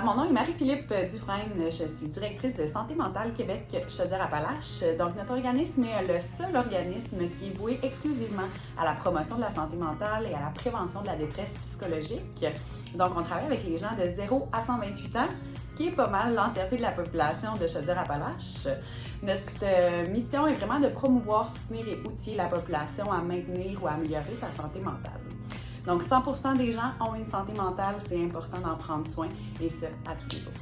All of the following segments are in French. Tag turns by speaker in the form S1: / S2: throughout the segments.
S1: Mon nom est Marie-Philippe Dufresne, je suis directrice de Santé mentale Québec Chaudière-Appalaches. Donc, notre organisme est le seul organisme qui est voué exclusivement à la promotion de la santé mentale et à la prévention de la détresse psychologique. Donc, on travaille avec les gens de 0 à 128 ans, ce qui est pas mal l'entièreté de la population de Chaudière-Appalaches. Notre mission est vraiment de promouvoir, soutenir et outiller la population à maintenir ou à améliorer sa santé mentale. Donc, 100% des gens ont une santé mentale, c'est important d'en prendre soin, et ce, à tous les jours.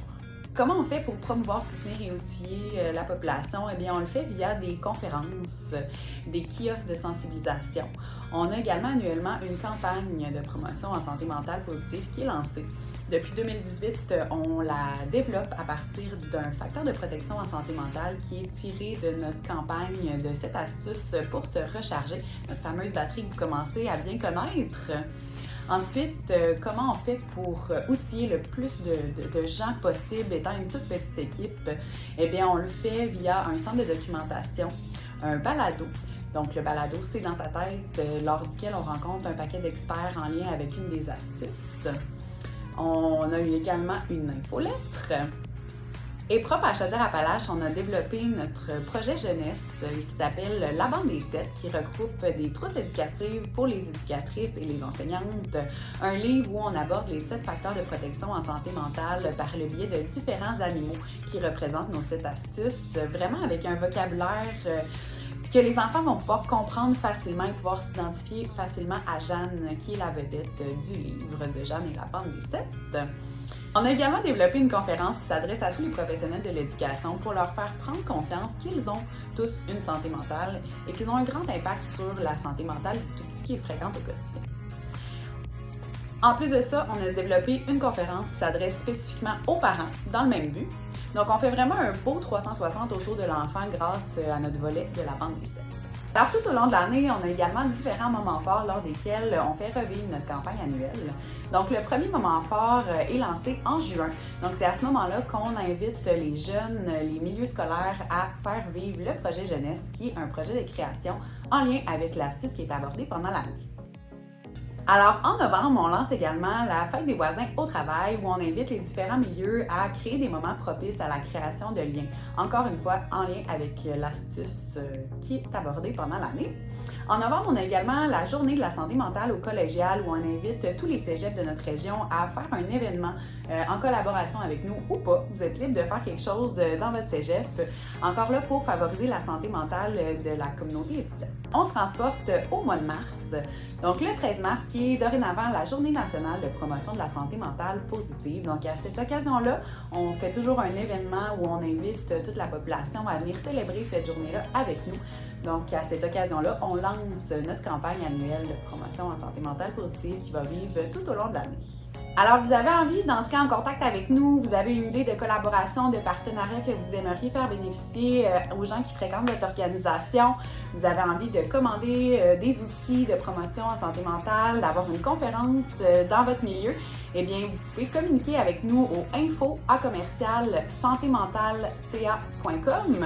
S1: Comment on fait pour promouvoir, soutenir et outiller la population? Eh bien, on le fait via des conférences, des kiosques de sensibilisation. On a également annuellement une campagne de promotion en santé mentale positive qui est lancée. Depuis 2018, on la développe à partir d'un facteur de protection en santé mentale qui est tiré de notre campagne de 7 astuces pour se recharger, notre fameuse batterie que vous commencez à bien connaître. Ensuite, comment on fait pour outiller le plus de gens possible étant une toute petite équipe? Eh bien, on le fait via un centre de documentation, un balado. Donc, le balado, c'est dans ta tête, lors duquel on rencontre un paquet d'experts en lien avec une des astuces. On a eu également une infolettre. Et propre à Chaudière-Appalaches, on a développé notre projet jeunesse qui s'appelle La Bande des 7, qui regroupe des trousses éducatives pour les éducatrices et les enseignantes. Un livre où on aborde les 7 facteurs de protection en santé mentale par le biais de différents animaux qui représentent nos 7 astuces, vraiment avec un vocabulaire que les enfants vont pouvoir comprendre facilement et pouvoir s'identifier facilement à Jeanne, qui est la vedette du livre de Jeanne et la Bande des 7. On a également développé une conférence qui s'adresse à tous les professionnels de l'éducation pour leur faire prendre conscience qu'ils ont tous une santé mentale et qu'ils ont un grand impact sur la santé mentale de tout ce qui est fréquente au quotidien. En plus de ça, on a développé une conférence qui s'adresse spécifiquement aux parents dans le même but. Donc, on fait vraiment un beau 360 autour de l'enfant grâce à notre volet de la Bande des 7. Alors, tout au long de l'année, on a également différents moments forts lors desquels on fait revivre notre campagne annuelle. Donc, le premier moment fort est lancé en juin. Donc, c'est à ce moment-là qu'on invite les jeunes, les milieux scolaires à faire vivre le projet jeunesse, qui est un projet de création en lien avec l'astuce qui est abordée pendant l'année. Alors, en novembre, on lance également la fête des voisins au travail où on invite les différents milieux à créer des moments propices à la création de liens. Encore une fois, en lien avec l'astuce qui est abordée pendant l'année. En novembre, on a également la journée de la santé mentale au collégial où on invite tous les cégeps de notre région à faire un événement en collaboration avec nous ou pas. Vous êtes libre de faire quelque chose dans votre cégep, encore là pour favoriser la santé mentale de la communauté étudiante. On se transporte au mois de mars, donc le 13 mars, qui est dorénavant la Journée nationale de promotion de la santé mentale positive. Donc à cette occasion-là, on fait toujours un événement où on invite toute la population à venir célébrer cette journée-là avec nous. Donc à cette occasion-là, on lance notre campagne annuelle de promotion en santé mentale positive qui va vivre tout au long de l'année. Alors, vous avez envie d'entrer en contact avec nous, vous avez une idée de collaboration, de partenariat que vous aimeriez faire bénéficier aux gens qui fréquentent votre organisation, vous avez envie de commander des outils de promotion en santé mentale, d'avoir une conférence dans votre milieu, eh bien, vous pouvez communiquer avec nous au info@santémentalca.com.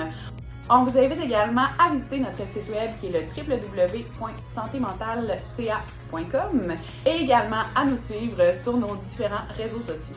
S1: On vous invite également à visiter notre site web qui est le www.santémentalca.com et également à nous suivre sur nos différents réseaux sociaux.